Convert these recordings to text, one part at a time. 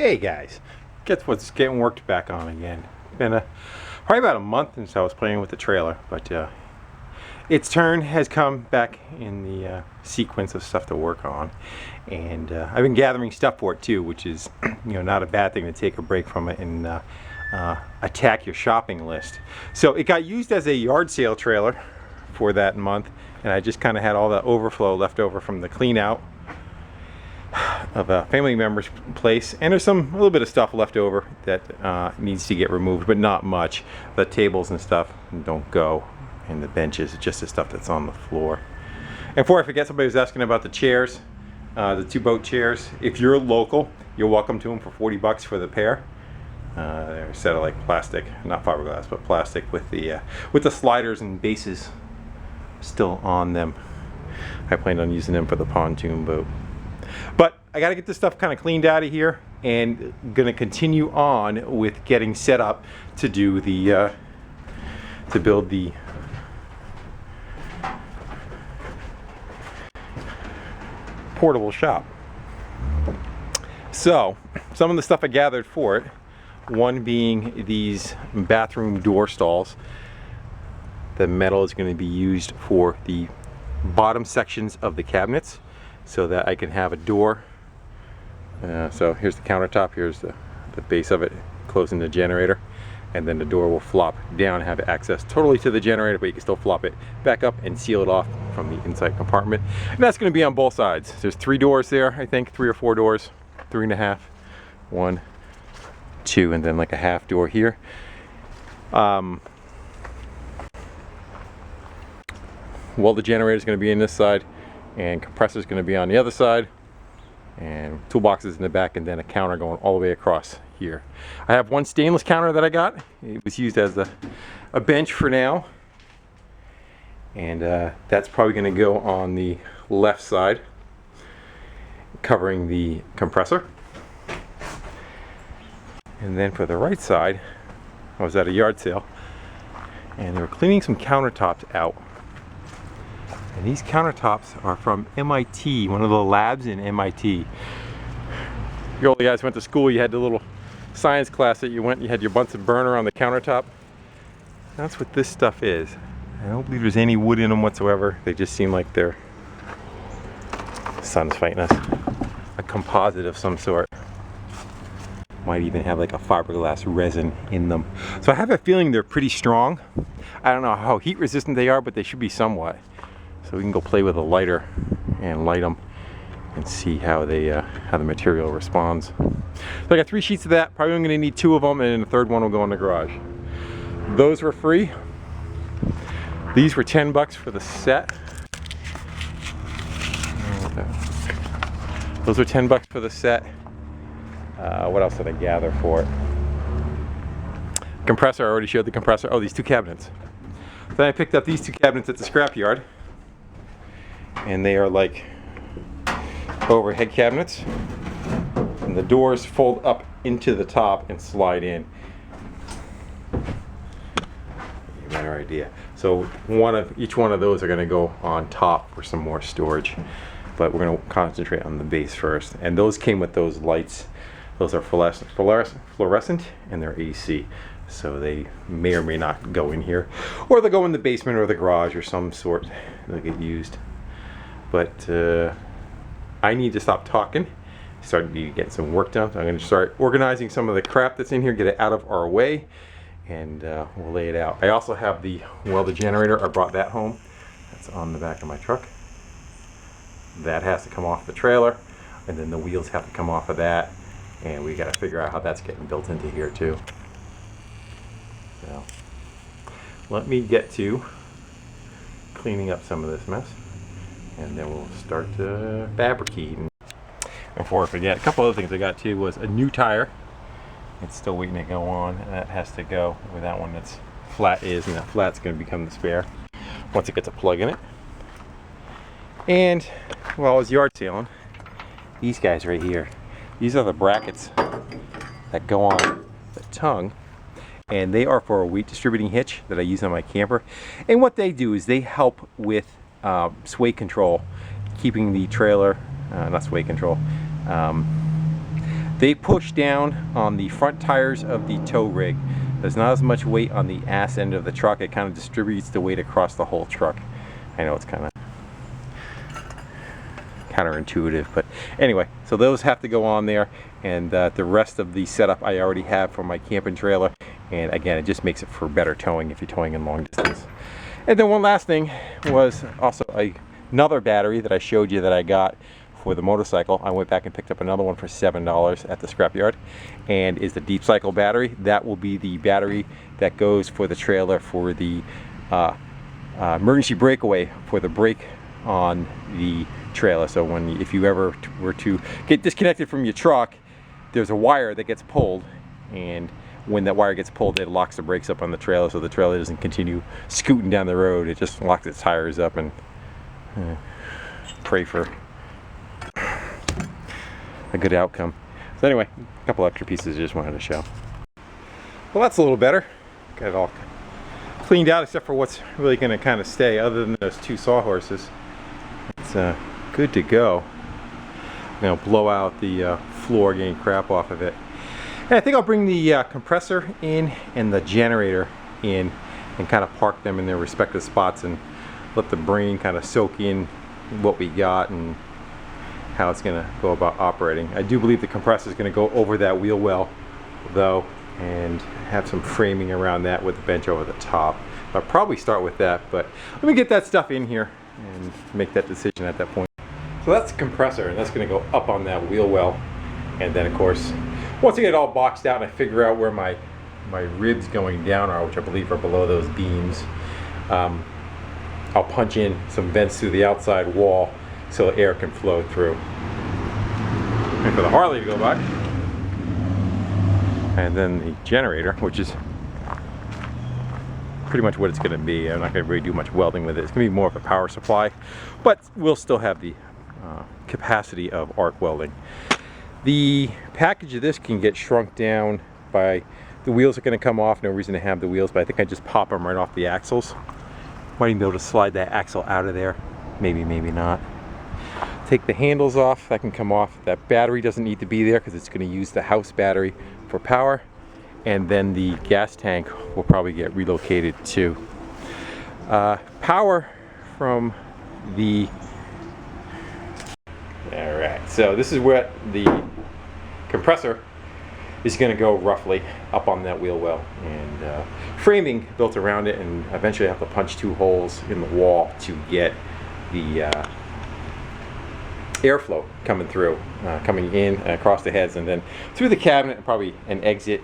Hey guys, guess what's getting worked back on again? Been probably about a month since I was playing with the trailer, but its turn has come back in the sequence of stuff to work on, and I've been gathering stuff for it too, which is not a bad thing to take a break from it and attack your shopping list. So it got used as a yard sale trailer for that month, and I just kind of had all the overflow left over from the clean out of a family member's place, and there's a little bit of stuff left over that needs to get removed, but not much. The tables and stuff don't go, and the benches, just the stuff that's on the floor. And before I forget, somebody was asking about the chairs, the two boat chairs. If you're local, you're welcome to them for 40 bucks for the pair. They're a set of like plastic, not fiberglass, but plastic with the sliders and bases still on them. I plan on using them for the pontoon boat. But I got to get this stuff kind of cleaned out of here, and going to continue on with getting set up to do the to build the portable shop. So some of the stuff I gathered for it, one being these bathroom door stalls. The metal is going to be used for the bottom sections of the cabinets, so that I can have a door. So here's the countertop, here's the base of it, closing the generator, and then the door will flop down, have access totally to the generator, but you can still flop it back up and seal it off from the inside compartment. And that's going to be on both sides. There's 3 doors there, I think, 3 or 4 doors, 3.5, 1, 2, and then like a half door here. Well, the generator is going to be in this side, and compressor is going to be on the other side, and toolboxes in the back, and then a counter going all the way across here. I have one stainless counter that I got. It was used as a bench for now, and that's probably going to go on the left side, covering the compressor. And then for the right side, I was at a yard sale, and they were cleaning some countertops out. And these countertops are from MIT, one of the labs in MIT. You all guys went to school, you had the little science class that you went, you had your Bunsen burner on the countertop. That's what this stuff is. I don't believe there's any wood in them whatsoever. They just seem like they're, the sun's fighting us, a composite of some sort. Might even have like a fiberglass resin in them. So I have a feeling they're pretty strong. I don't know how heat resistant they are, but they should be somewhat. So we can go play with a lighter and light them and see how the material responds. So I got 3 sheets of that. Probably only going to need 2 of them, and then the third one will go in the garage. Those were free. These were 10 bucks for the set. Those were 10 bucks for the set. What else did I gather for it? Compressor, I already showed the compressor. Oh, these 2 cabinets. Then I picked up these 2 cabinets at the scrapyard. And they are like overhead cabinets, and the doors fold up into the top and slide in. Give you a better idea. So each one of those are going to go on top for some more storage, but we're going to concentrate on the base first. And those came with those lights. Those are fluorescent, and they're AC, so they may or may not go in here, or they'll go in the basement or the garage or some sort. They'll get used. But I need to stop talking, start to get some work done. So I'm going to start organizing some of the crap that's in here, get it out of our way, and we'll lay it out. I also have the welded generator. I brought that home. That's on the back of my truck. That has to come off the trailer, and then the wheels have to come off of that, and we got to figure out how that's getting built into here too. So let me get to cleaning up some of this mess, and then we'll start fabricating. Before I forget, a couple other things I got too was a new tire. It's still waiting to go on, and that has to go where that one that's flat is, and that flat's going to become the spare once it gets a plug in it. And while I was yard sailing, these guys right here, these are the brackets that go on the tongue, and they are for a weight distributing hitch that I use on my camper. And what they do is they help with sway control, keeping the trailer, not sway control, they push down on the front tires of the tow rig. There's not as much weight on the ass end of the truck. It kind of distributes the weight across the whole truck. I know it's kind of counterintuitive, but anyway, so those have to go on there, and the rest of the setup I already have for my camping trailer. And again, it just makes it for better towing if you're towing in long distance. And then one last thing was also another battery that I showed you that I got for the motorcycle. I went back and picked up another one for $7 at the scrapyard, and is the deep cycle battery. That will be the battery that goes for the trailer for the emergency breakaway for the brake on the trailer. So if you ever were to get disconnected from your truck, there's a wire that gets pulled, and when that wire gets pulled, it locks the brakes up on the trailer, so the trailer doesn't continue scooting down the road. It just locks its tires up, and pray for a good outcome. So anyway, a couple extra pieces I just wanted to show. Well, that's a little better. Got it all cleaned out except for what's really going to kind of stay, other than those two sawhorses. It's good to go. I'm going to blow out the floor, getting crap off of it. And I think I'll bring the compressor in and the generator in and kind of park them in their respective spots and let the brain kind of soak in what we got and how it's going to go about operating. I do believe the compressor is going to go over that wheel well, though, and have some framing around that with the bench over the top. I'll probably start with that, but let me get that stuff in here and make that decision at that point. So that's the compressor, and that's going to go up on that wheel well. And then, of course, once I get it all boxed out and I figure out where my ribs going down are, which I believe are below those beams, I'll punch in some vents through the outside wall so air can flow through. And for the Harley to go by. And then the generator, which is pretty much what it's going to be. I'm not going to really do much welding with it. It's going to be more of a power supply, but we'll still have the capacity of arc welding. The package of this can get shrunk down by, the wheels are going to come off, no reason to have the wheels, but I think I just pop them right off the axles. Might even be able to slide that axle out of there. Maybe, maybe not. Take the handles off, that can come off. That battery doesn't need to be there because it's going to use the house battery for power. And then the gas tank will probably get relocated too. Power from the... Alright, so this is where the compressor is going to go roughly up on that wheel well, and framing built around it, and eventually I have to punch 2 holes in the wall to get the airflow coming through, coming in across the heads and then through the cabinet, and probably an exit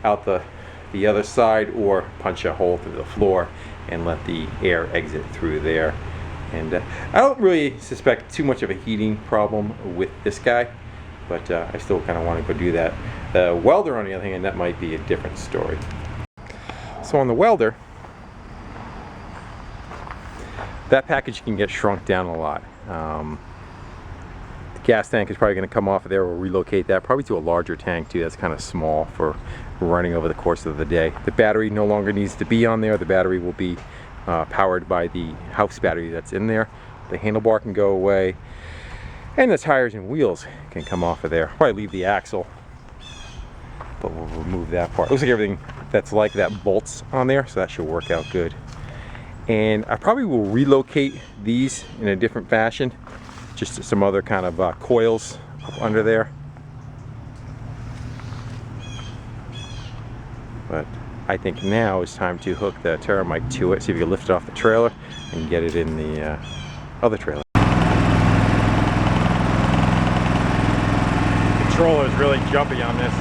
out the other side, or punch a hole through the floor and let the air exit through there. And I don't really suspect too much of a heating problem with this guy, but I still kind of want to go do that. The welder, on the other hand, that might be a different story. So on the welder, that package can get shrunk down a lot. The gas tank is probably going to come off of there. We'll relocate that probably to a larger tank too. That's kind of small for running over the course of the day. The battery no longer needs to be on there. The battery will be powered by the house battery that's in there. The handlebar can go away, and the tires and wheels can come off of there. Probably leave the axle, but we'll remove that part. Looks like everything that's like that bolts on there, so that should work out good. And I probably will relocate these in a different fashion, just some other kind of coils up under there. But I think now is time to hook the Terramite to it, see if we can lift it off the trailer and get it in the other trailer. The controller is really jumpy on this.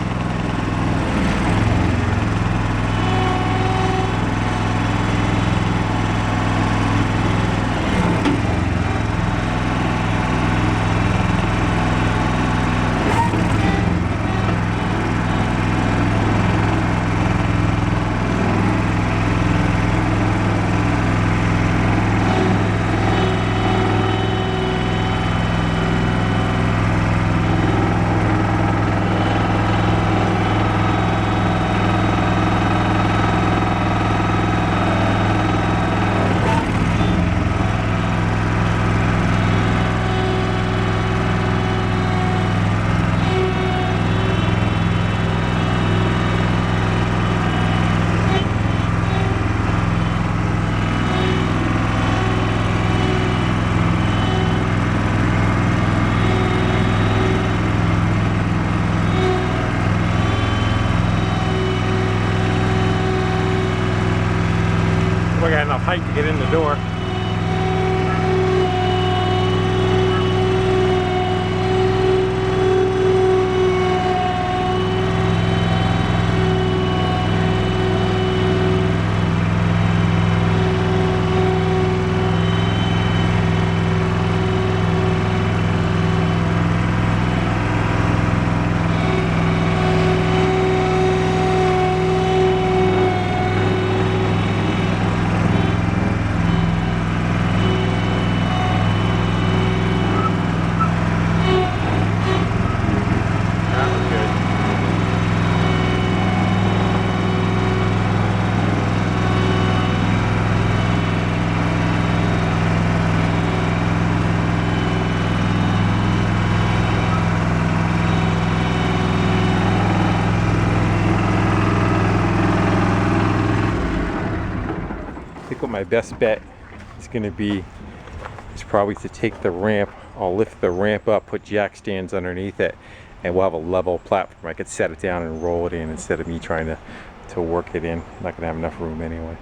height to get in the door. I think what my best bet is going to be is probably to take the ramp. I'll lift the ramp up, put jack stands underneath it, and we'll have a level platform. I could set it down and roll it in instead of me trying to work it in. I'm not going to have enough room anyway.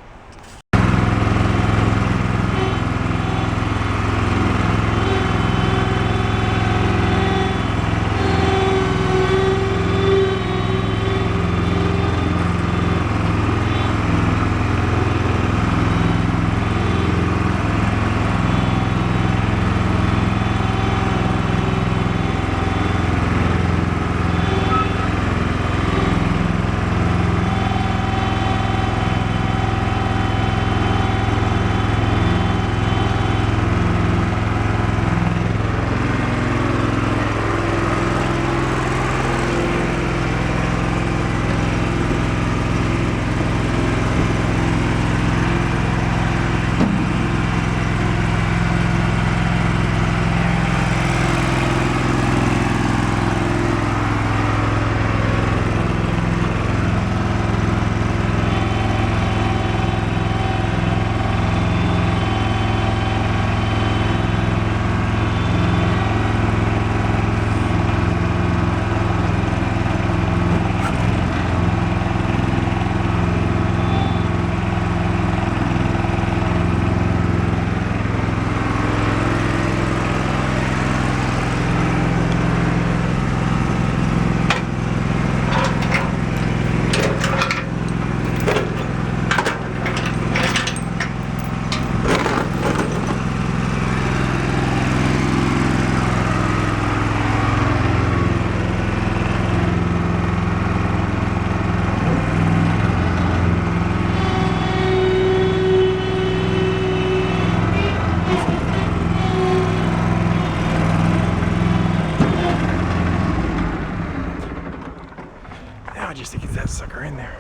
Just to get that sucker in there.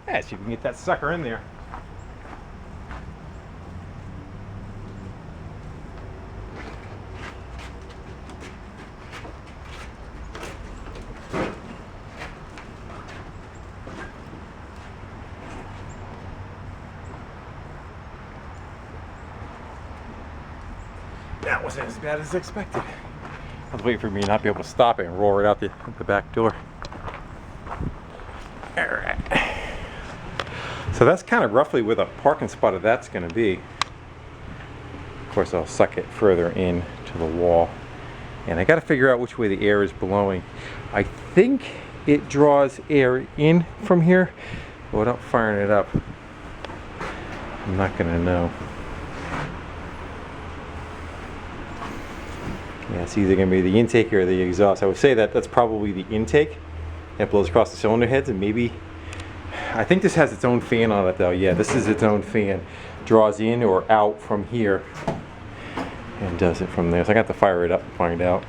Yeah, see if we can get that sucker in there. That wasn't as bad as expected. I was waiting for me to not be able to stop it and roll it out the back door. Alright. So that's kind of roughly where the parking spot of that's going to be. Of course, I'll suck it further in to the wall. And I got to figure out which way the air is blowing. I think it draws air in from here, but without firing it up, I'm not going to know. Yeah, it's either going to be the intake or the exhaust. I would say that that's probably the intake. It blows across the cylinder heads, and maybe, I think this has its own fan on it though. Yeah, this is its own fan. Draws in or out from here and does it from there. So I got to fire it up and find out.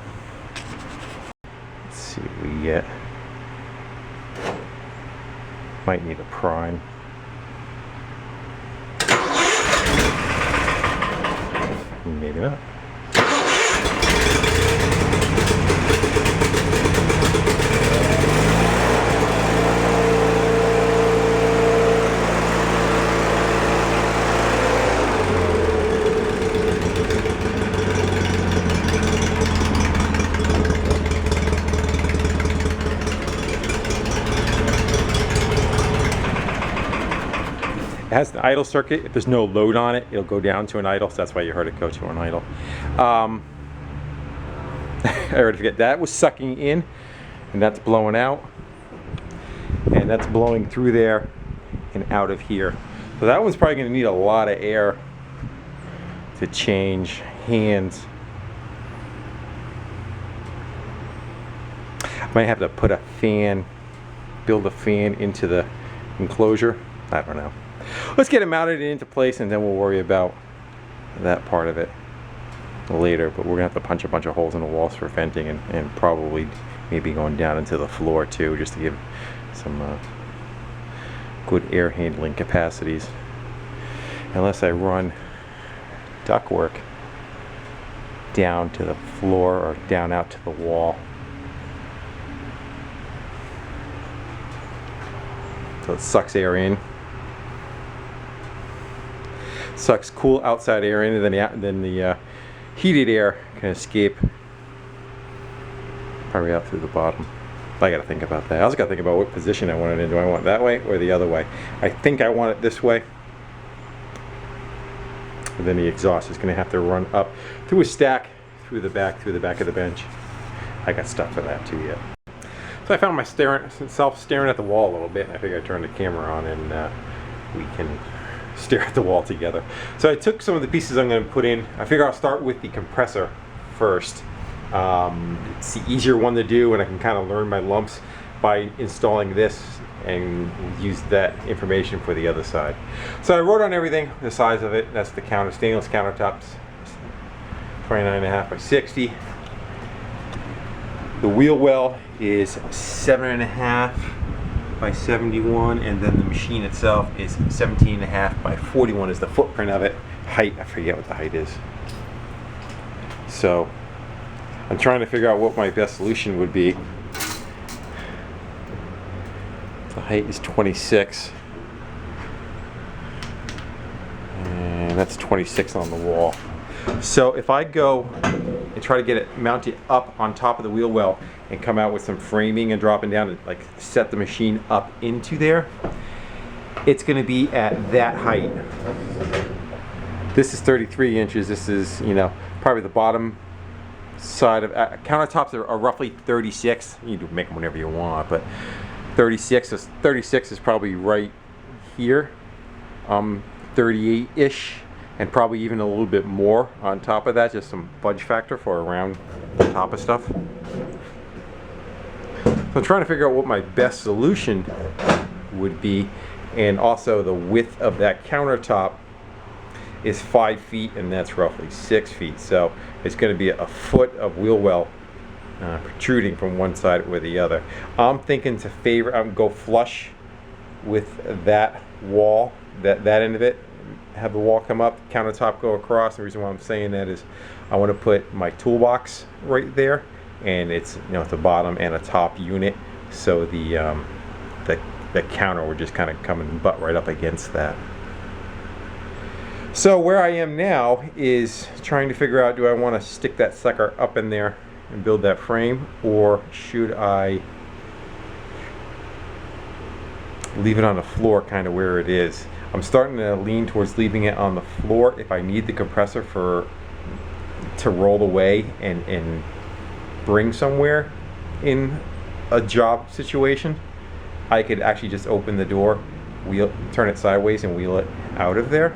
Let's see what we get. Might need a prime. Maybe not. has the idle circuit. If there's no load on it, it'll go down to an idle. So that's why you heard it go to an idle. I already forget. That was sucking in, and that's blowing out. And that's blowing through there and out of here. So that one's probably going to need a lot of air to change hands. I might have to put a fan, build a fan into the enclosure. I don't know. Let's get it mounted into place, and then we'll worry about that part of it later. But we're gonna have to punch a bunch of holes in the walls for venting, and probably maybe going down into the floor too, just to give some good air handling capacities. Unless I run ductwork down to the floor or down out to the wall. So it sucks air in, sucks cool outside air in, and then the heated air can escape probably out through the bottom. I got to think about that. I also got to think about what position I want it in. Do I want it that way or the other way? I think I want it this way. And then the exhaust is going to have to run up through a stack, through the back of the bench. I got stuff for that too yet. So I found myself staring at the wall a little bit, and I figured I'd turn the camera on and we can stare at the wall together. So I took some of the pieces I'm going to put in. I figure I'll start with the compressor first. It's the easier one to do, and I can kind of learn my lumps by installing this and use that information for the other side. So I wrote on everything, the size of it. That's the stainless countertops, 29.5 by 60. The wheel well is 7.5 by 71, and then the machine itself is 17.5 by 41 is the footprint of it. Height, I forget what the height is. So I'm trying to figure out what my best solution would be. The height is 26, and that's 26 on the wall. So if I go and try to get it mounted up on top of the wheel well and come out with some framing and dropping down and like set the machine up into there, it's going to be at that height. This is 33 inches. This is, you know, probably the bottom side of countertops are roughly 36. You can make them whenever you want, but 36 is probably right here. 38-ish. And probably even a little bit more on top of that, just some fudge factor for around the top of stuff. So I'm trying to figure out what my best solution would be, and also the width of that countertop is 5 feet, and that's roughly 6 feet. So it's going to be a foot of wheel well protruding from one side or the other. I'm thinking to go flush with that wall, that end of it. Have the wall come up, countertop go across. The reason why I'm saying that is I want to put my toolbox right there, and it's, you know, at the bottom and a top unit, so the counter would just kind of come and butt right up against that. So where I am now is trying to figure out, do I want to stick that sucker up in there and build that frame, or should I leave it on the floor kind of where it is? I'm starting to lean towards leaving it on the floor if I need the compressor to roll away and bring somewhere in a job situation. I could actually just open the door, turn it sideways and wheel it out of there.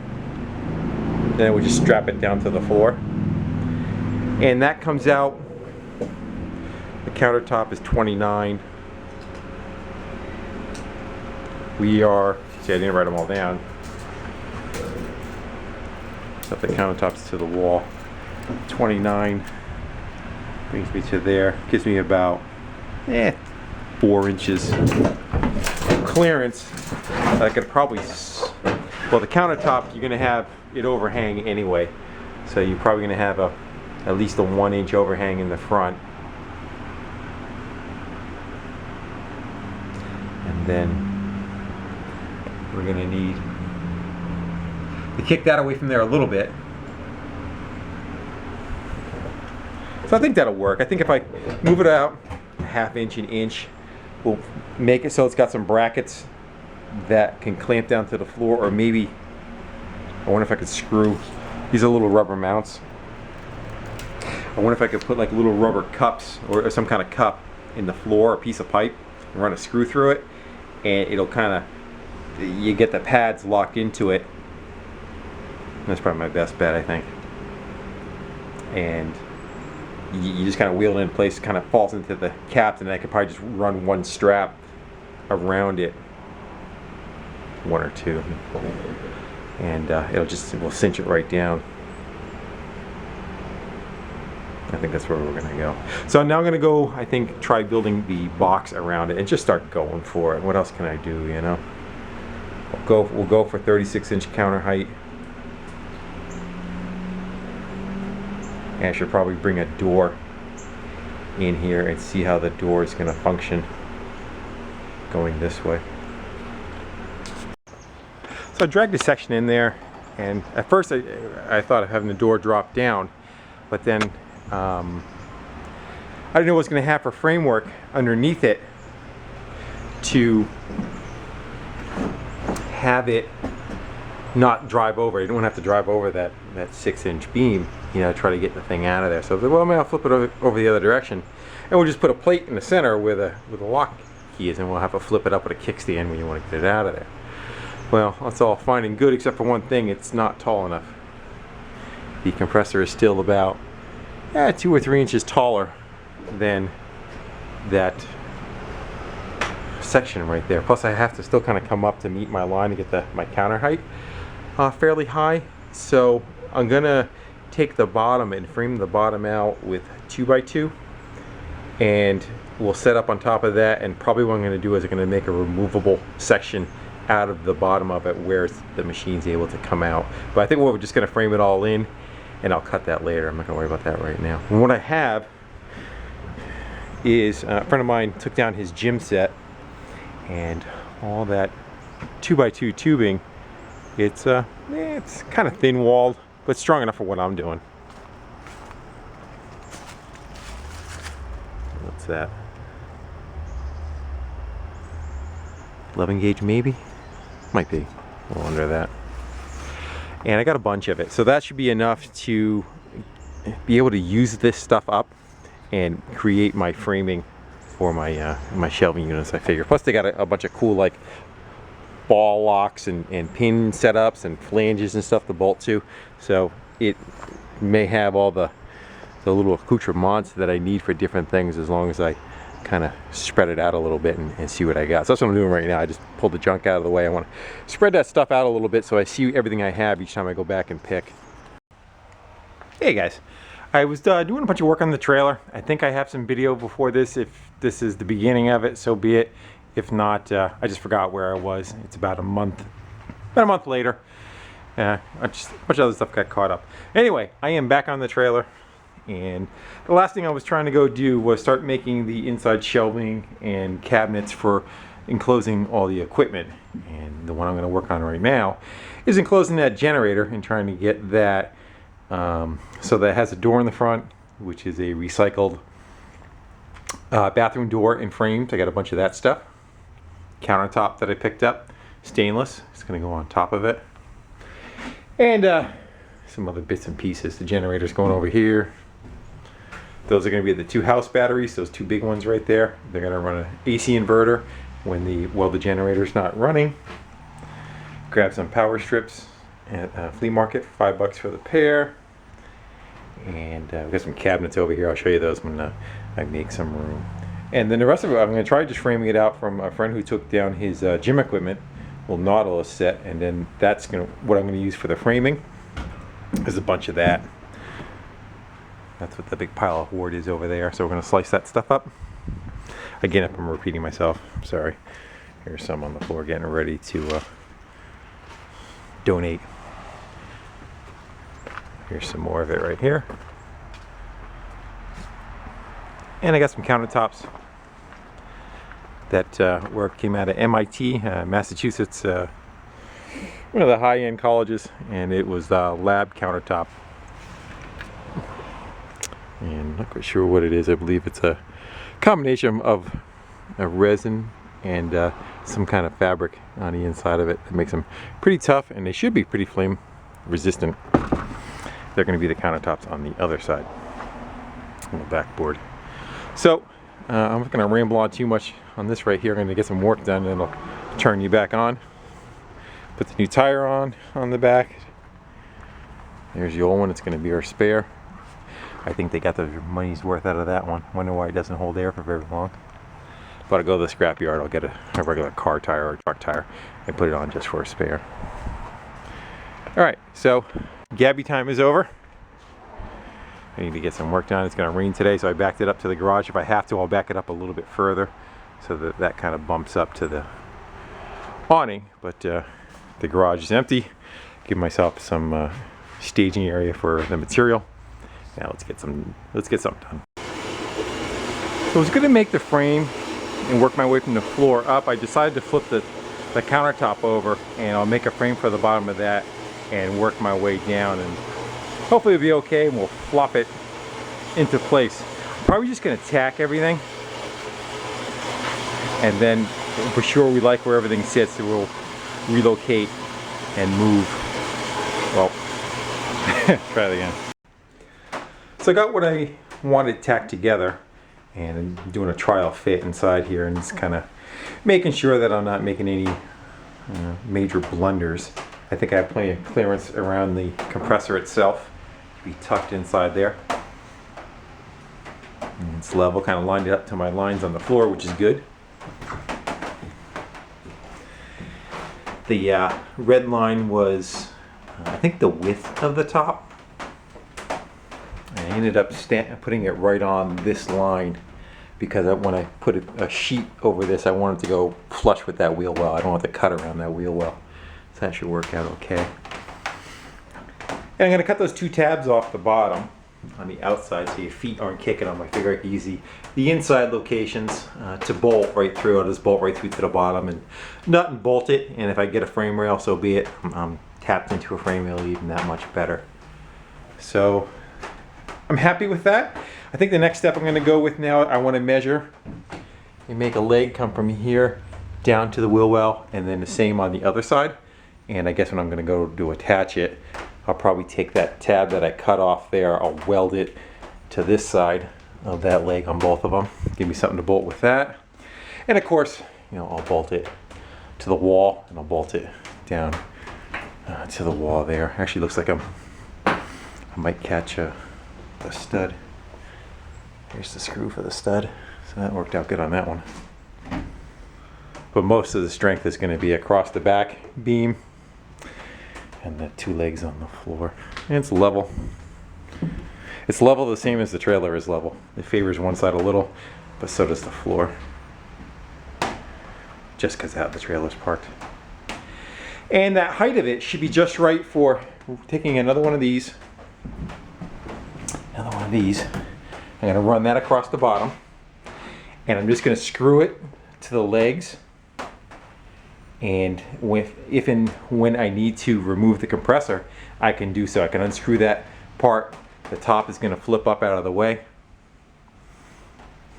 Then I would just strap it down to the floor. And that comes out, the countertop is 29. See, I didn't write them all down. Set the countertops to the wall. 29 brings me to there. Gives me about 4 inches clearance. I could probably, well, the countertop, you're going to have it overhang anyway. So you're probably going to have at least a 1 inch overhang in the front. And then we're going to need to kick that away from there a little bit. So I think that'll work. I think if I move it out a ½ inch, an inch, we'll make it so it's got some brackets that can clamp down to the floor, or maybe I wonder if I could screw, these are little rubber mounts. I wonder if I could put like little rubber cups or some kind of cup in the floor, a piece of pipe, and run a screw through it, and it'll kind of, you get the pads locked into it. That's probably my best bet, I think. And you just kind of wheel it in place, kind of falls into the caps, and I could probably just run one strap around it, one or two, and we'll cinch it right down. I think that's where we're gonna go. So now I'm gonna go, I think, try building the box around it and just start going for it. What else can I do, you know? We'll go for 36-inch counter height. And I should probably bring a door in here and see how the door is gonna function going this way. So I dragged a section in there, and at first I thought of having the door drop down, but then I didn't know what I was going to have for framework underneath it to have it not drive over. I didn't want to have to drive over that 6-inch beam, you know, try to get the thing out of there. So I was like, well, maybe I'll flip it over the other direction, and we'll just put a plate in the center where the lock key is, and we'll have to flip it up with a kickstand when you want to get it out of there. Well, that's all fine and good, except for one thing: it's not tall enough. The compressor is still about 2 or 3 inches taller than that section right there. Plus I have to still kind of come up to meet my line to get my counter height fairly high. So I'm gonna take the bottom and frame the bottom out with 2x2, and we'll set up on top of that, and probably what I'm gonna do is I'm gonna make a removable section out of the bottom of it where the machine's able to come out. But I think we're just gonna frame it all in, and I'll cut that later. I'm not gonna worry about that right now. And what I have is a friend of mine took down his gym set, and all that 2x2 tubing. It's kind of thin walled, but strong enough for what I'm doing. What's that? 11 gauge maybe? Might be. A little under that. And I got a bunch of it, so that should be enough to be able to use this stuff up and create my framing for my my shelving units, I figure. Plus they got a bunch of cool like ball locks and pin setups and flanges and stuff to bolt to, so it may have all the little accoutrements that I need for different things, as long as I kind of spread it out a little bit and see what I got. So that's what I'm doing right now. I just pulled the junk out of the way. I want to spread that stuff out a little bit so I see everything I have each time I go back and pick. Hey guys, I was doing a bunch of work on the trailer. I think I have some video before this. If this is the beginning of it, so be it. If not, I just forgot where I was. It's about a month later. Just a bunch of other stuff got caught up. Anyway, I am back on the trailer. And the last thing I was trying to go do was start making the inside shelving and cabinets for enclosing all the equipment. And the one I'm going to work on right now is enclosing that generator and trying to get that so that it has a door in the front, which is a recycled bathroom door and frames. I got a bunch of that stuff. Countertop that I picked up, stainless. It's going to go on top of it. And some other bits and pieces. The generator's going over here. Those are going to be the 2 house batteries, those 2 big ones right there. They're going to run an AC inverter when the generator's not running. Grab some power strips at a flea market for $5 for the pair. And we've got some cabinets over here. I'll show you those when I make some room. And then the rest of it, I'm going to try just framing it out from a friend who took down his gym equipment, little Nautilus set, and then that's what I'm going to use for the framing. There's a bunch of that. That's what the big pile of hoard is over there. So we're going to slice that stuff up. Again, if I'm repeating myself, I'm sorry. Here's some on the floor getting ready to donate. Here's some more of it right here. And I got some countertops that work came out of MIT, Massachusetts, one of the high-end colleges, and it was lab countertop. And I'm not quite sure what it is. I believe it's a combination of a resin and some kind of fabric on the inside of it that makes them pretty tough, and they should be pretty flame resistant. They're going to be the countertops on the other side, on the backboard. So I'm not going to ramble on too much on this right here. I'm going to get some work done, and it'll turn you back on. Put the new tire on the back. There's the old one. It's going to be our spare. I think they got the money's worth out of that one. Wonder why it doesn't hold air for very long. But I go to the scrapyard, I'll get a regular car tire or truck tire and put it on just for a spare. Alright, so Gabby time is over. I need to get some work done. It's going to rain today, so I backed it up to the garage. If I have to, I'll back it up a little bit further so that kind of bumps up to the awning. But the garage is empty. Give myself some staging area for the material. Now let's get something done. So I was going to make the frame and work my way from the floor up. I decided to flip the countertop over, and I'll make a frame for the bottom of that and work my way down, and hopefully it'll be okay, and we'll flop it into place. I'm probably just going to tack everything, and then for sure we like where everything sits, so we'll relocate and move. Well, try it again. So I got what I wanted tacked together, and I'm doing a trial fit inside here, and just kind of making sure that I'm not making any major blunders. I think I have plenty of clearance around the compressor itself to be tucked inside there. And it's level, kind of lined it up to my lines on the floor, which is good. The red line was, I think, the width of the top. I ended up putting it right on this line because when I put a sheet over this, I wanted to go flush with that wheel well. I don't want to cut around that wheel well. So that should work out okay. And I'm going to cut those two tabs off the bottom on the outside so your feet aren't kicking them. I figure I could use the inside locations to bolt right through. I'll just bolt right through to the bottom and nut and bolt it. And if I get a frame rail, so be it. I'm tapped into a frame rail, even that much better. So I'm happy with that. I think the next step I'm going to go with now, I want to measure and make a leg come from here down to the wheel well, and then the same on the other side. And I guess when I'm going to go to attach it, I'll probably take that tab that I cut off there, I'll weld it to this side of that leg on both of them. Give me something to bolt with that. And of course, I'll bolt it to the wall, and I'll bolt it down to the wall there. Actually looks like I might catch the stud. Here's the screw for the stud, so that worked out good on that one. But most of the strength is going to be across the back beam and the two legs on the floor. And it's level. It's level the same as the trailer is level. It favors one side a little, but so does the floor. Just because how the trailer's parked. And that height of it should be just right for taking another one of these. Another one of these. I'm going to run that across the bottom, and I'm just going to screw it to the legs, and if and when I need to remove the compressor, I can do so. I can unscrew that part. The top is going to flip up out of the way.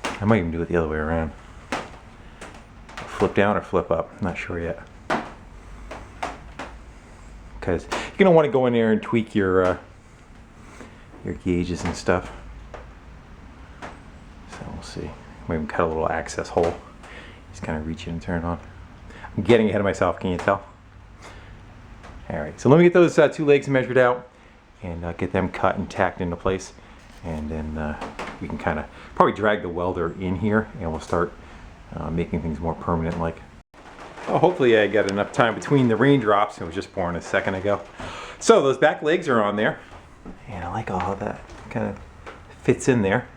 I might even do it the other way around. Flip down or flip up, I'm not sure yet. Because you're going to want to go in there and tweak your gauges and stuff. So we'll see. Maybe cut a little access hole. Just kind of reach it and turn on. I'm getting ahead of myself, can you tell? Alright, so let me get those two legs measured out and get them cut and tacked into place. And then we can kind of probably drag the welder in here, and we'll start making things more permanent like. Well, hopefully I got enough time between the raindrops. It was just pouring a second ago. So those back legs are on there. And I like all that. Kind of fits in there.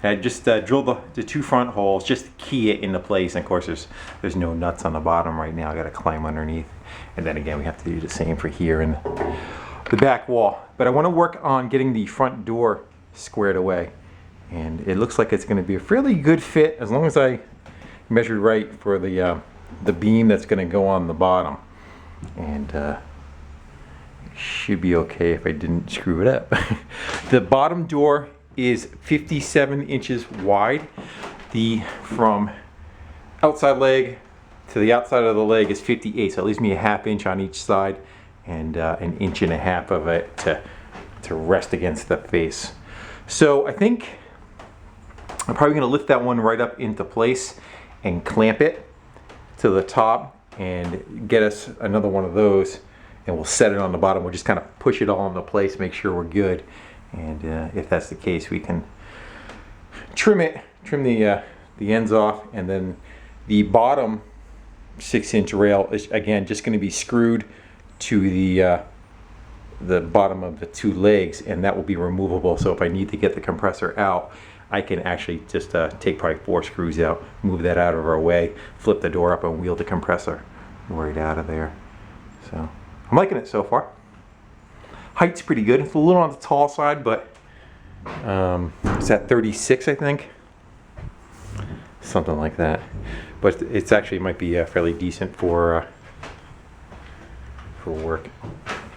And I just drilled the two front holes just to key it into place. And of course there's no nuts on the bottom right now. I got to climb underneath. And then again we have to do the same for here and the back wall. But I want to work on getting the front door squared away. And it looks like it's going to be a fairly good fit as long as I measured right for the beam that's going to go on the bottom. And should be okay if I didn't screw it up. The bottom door is 57 inches wide. From outside leg to the outside of the leg is 58, so it leaves me a ½ inch on each side, and an inch and a half of it to rest against the face. So I think I'm probably going to lift that one right up into place and clamp it to the top and get us another one of those, and we'll set it on the bottom. We'll just kind of push it all into place, make sure we're good, and if that's the case, we can trim the ends off, and then the bottom 6-inch rail is again just going to be screwed to the bottom of the two legs, and that will be removable. So if I need to get the compressor out, I can actually just take probably 4 screws out, move that out of our way, flip the door up, and wheel the compressor right out of there. So I'm liking it so far. Height's pretty good. It's a little on the tall side, but it's at 36, I think, something like that. But it's actually might be fairly decent for work.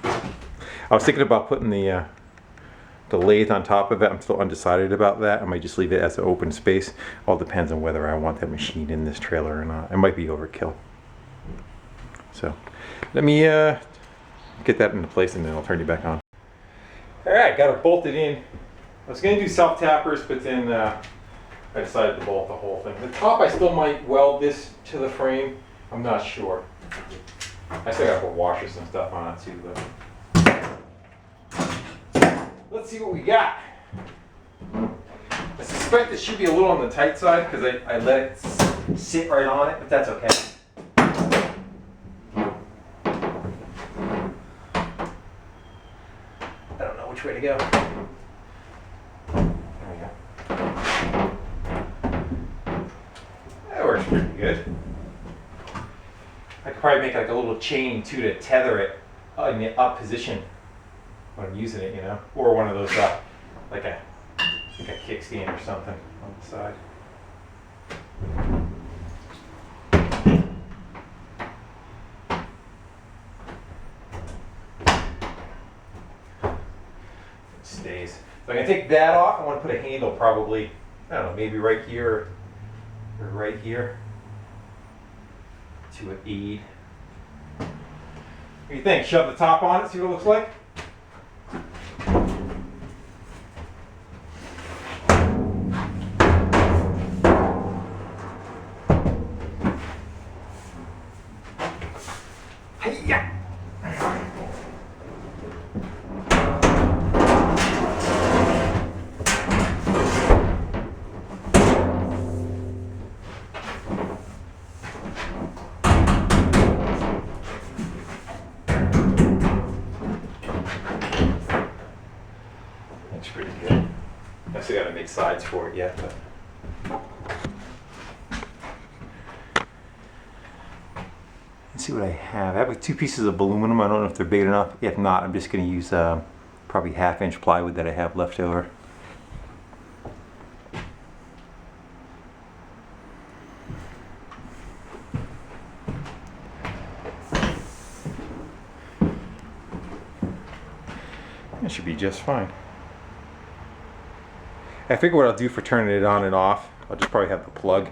I was thinking about putting the lathe on top of it. I'm still undecided about that. I might just leave it as an open space. All depends on whether I want that machine in this trailer or not. It might be overkill. So let me get that into place, and then I'll turn you back on. All right, got it bolted in. I was going to do self-tappers, but then I decided to bolt the whole thing. The top, I still might weld this to the frame. I'm not sure. I still got to put washers and stuff on it too, but let's see what we got. I suspect it should be a little on the tight side because I let it sit right on it, but that's okay. I don't know which way to go. There we go. That works pretty good. I could probably make like a little chain too to tether it in the up position when I'm using it, you know, or one of those like a kickstand or something on the side. It stays. So I'm gonna take that off. I want to put a handle probably, I don't know, maybe right here or right here to aid. What do you think? Shove the top on it, see what it looks like? Hi-ya! Looks pretty good. I still got to make sides for it yet, but. Let's see what I have. I have like 2 pieces of aluminum. I don't know if they're big enough. If not, I'm just going to use probably 1/2-inch plywood that I have left over. That should be just fine. I figure what I'll do for turning it on and off, I'll just probably have the plug,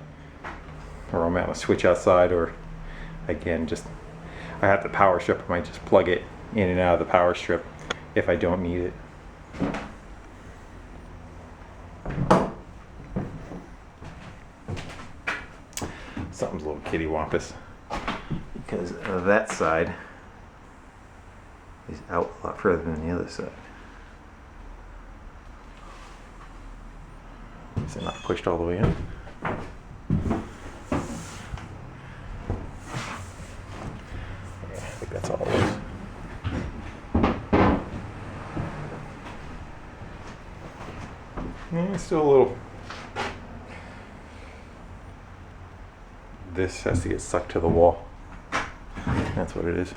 or I'll mount a switch outside, or again, just I have the power strip. I might just plug it in and out of the power strip if I don't need it. Something's a little kittywampus because that side is out a lot further than the other side. Is it not pushed all the way in? That's all it is. It's still a little. This has to get stuck to the wall. That's what it is.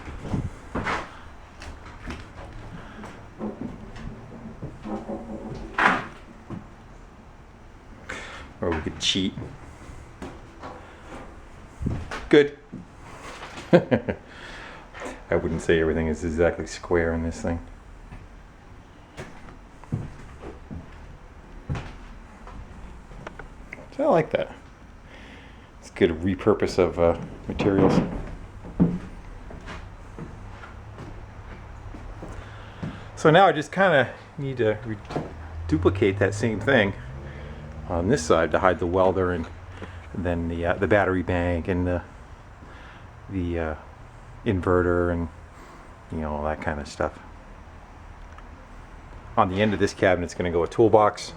Or we could cheat. Good. I wouldn't say everything is exactly square in this thing. So I like that. It's good repurpose of materials. So now I just kind of need to duplicate that same thing on this side to hide the welder and then the battery bank and the inverter and all that kind of stuff. On the end of this cabinet it's going to go a toolbox,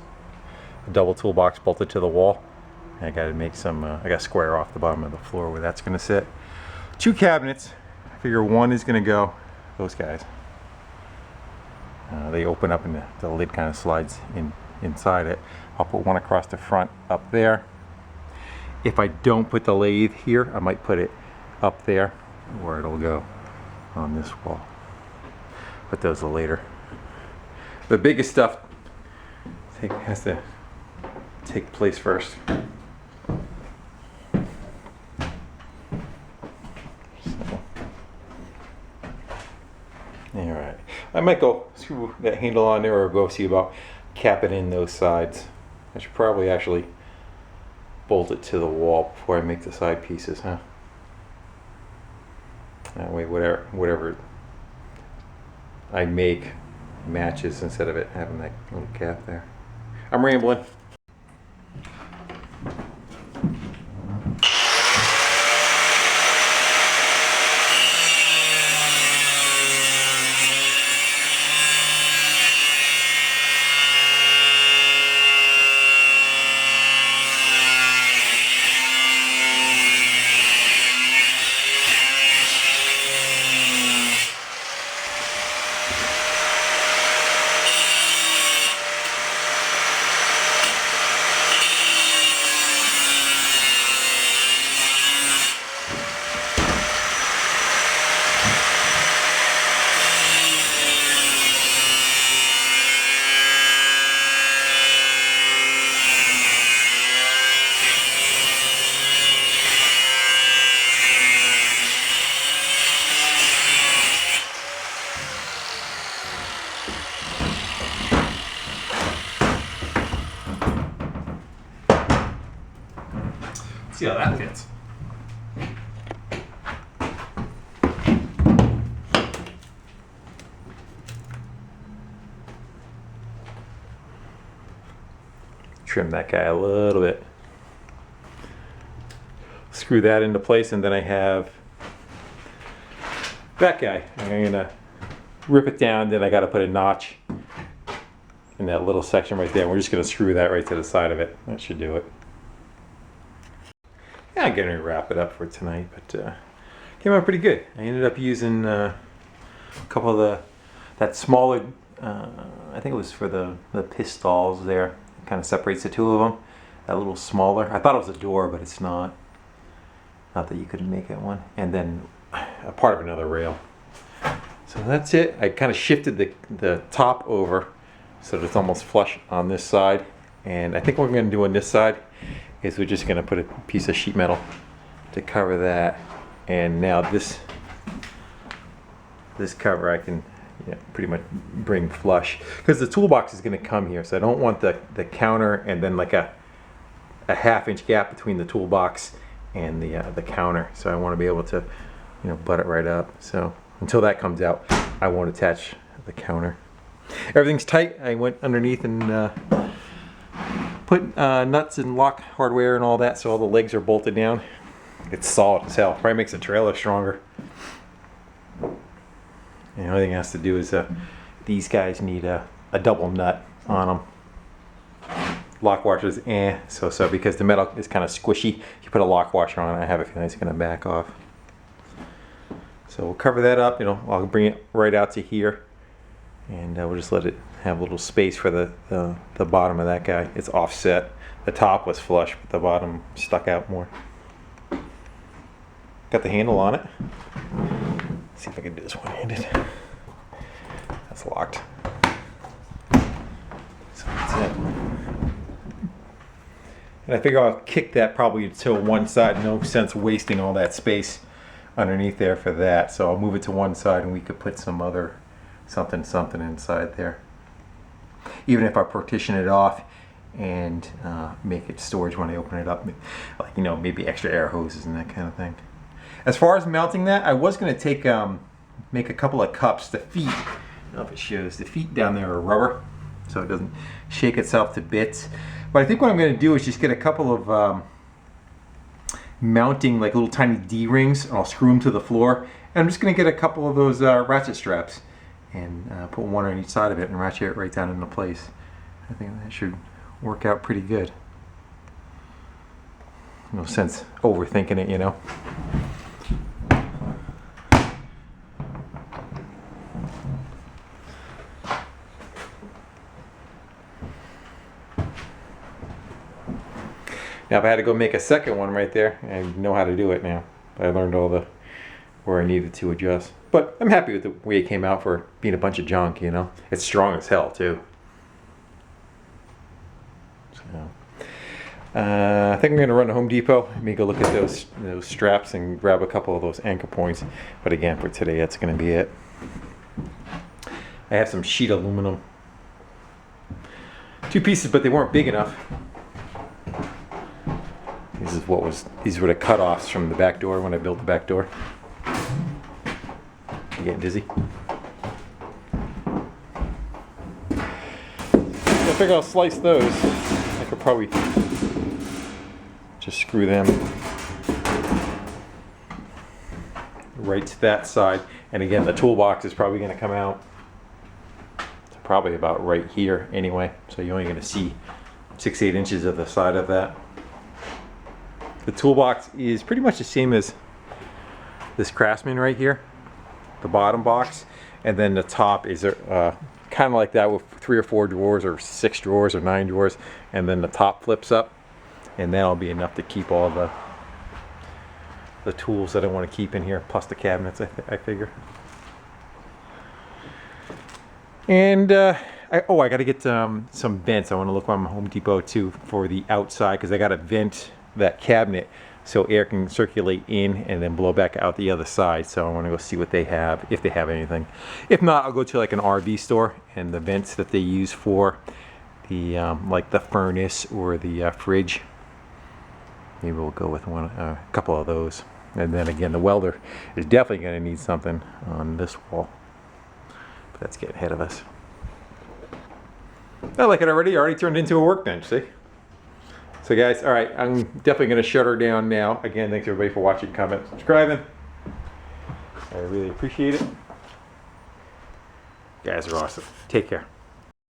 a double toolbox bolted to the wall. And I got to make some, I got to square off the bottom of the floor where that's going to sit. 2 cabinets. I figure one is going to go, those guys. They open up and the lid kind of slides inside it. I'll put one across the front up there. If I don't put the lathe here, I might put it up there where it'll go on this wall. But those are later. The biggest stuff has to take place first. Alright, I might go screw that handle on there or go see about capping in those sides. I should probably actually bolt it to the wall before I make the side pieces, huh? That way whatever I make matches instead of it having that little gap there. I'm rambling. See how that fits. Trim that guy a little bit. Screw that into place, and then I have that guy. I'm gonna rip it down, then I gotta put a notch in that little section right there. We're just gonna screw that right to the side of it. That should do it. Yeah, I'm gonna wrap it up for tonight, but came out pretty good. I ended up using a couple of that smaller, I think it was for the pistols there. It kind of separates the two of them. That little smaller. I thought it was a door, but it's not. Not that you couldn't make it one. And then a part of another rail. So that's it. I kind of shifted the top over so that it's almost flush on this side. And I think what we're gonna do on this side is we're just going to put a piece of sheet metal to cover that, and now this cover I can pretty much bring flush, because the toolbox is going to come here, so I don't want the counter and then like a half-inch gap between the toolbox and the counter, so I want to be able to butt it right up. So until that comes out, I won't attach the counter. Everything's tight. I went underneath and put nuts and lock hardware and all that, so all the legs are bolted down. It's solid as hell. Probably makes the trailer stronger. And the only thing it has to do is these guys need a double nut on them. Lock washers, so because the metal is kind of squishy. If you put a lock washer on it, I have a feeling it's going to back off. So we'll cover that up. I'll bring it right out to here, and we'll just let it have a little space for the bottom of that guy. It's offset. The top was flush, but the bottom stuck out more. Got the handle on it. Let's see if I can do this one-handed. That's locked. So that's it. And I figure I'll kick that probably to one side. No sense wasting all that space underneath there for that. So I'll move it to one side, and we could put some other something inside there. Even if I partition it off and make it storage when I open it up, like maybe extra air hoses and that kind of thing. As far as mounting that, I was going to take make a couple of cups. The feet don't know if it shows. The feet down there are rubber, so it doesn't shake itself to bits. But I think what I'm going to do is just get a couple of mounting, like little tiny D-rings, and I'll screw them to the floor. And I'm just going to get a couple of those ratchet straps and put one on each side of it and ratchet it right down into place. I think that should work out pretty good. No sense overthinking it, you know. Now if I had to go make a second one right there, I know how to do it now. I learned all the where I needed to adjust. But I'm happy with the way it came out for being a bunch of junk, you know. It's strong as hell too. So, I think I'm going to run to Home Depot. Maybe go look at those straps and grab a couple of those anchor points. But again, for today, that's going to be it. I have some sheet aluminum. 2 pieces, but they weren't big enough. These were the cutoffs from the back door when I built the back door. You getting dizzy? I figure I'll slice those. I could probably just screw them right to that side. And again, the toolbox is probably going to come out to probably about right here anyway. So you're only going to see 6-8 inches of the side of that. The toolbox is pretty much the same as this Craftsman right here, the bottom box, and then the top is kind of like that with 3 or 4 drawers or 6 drawers or 9 drawers, and then the top flips up, and that'll be enough to keep all the tools that I want to keep in here, plus the cabinets, I figure. And I got to get some vents. I want to look on Home Depot too for the outside, because I got to vent that cabinet so air can circulate in and then blow back out the other side. So I want to go see what they have, if they have anything. If not, I'll go to like an RV store, and the vents that they use for the like the furnace or the fridge, maybe we'll go with a couple of those. And then again, the welder is definitely going to need something on this wall, but that's getting ahead of us. I like it already. Already turned into a workbench, see? So guys, all right, I'm definitely going to shut her down now. Again, thanks everybody for watching, commenting, subscribing. I really appreciate it. You guys are awesome. Take care.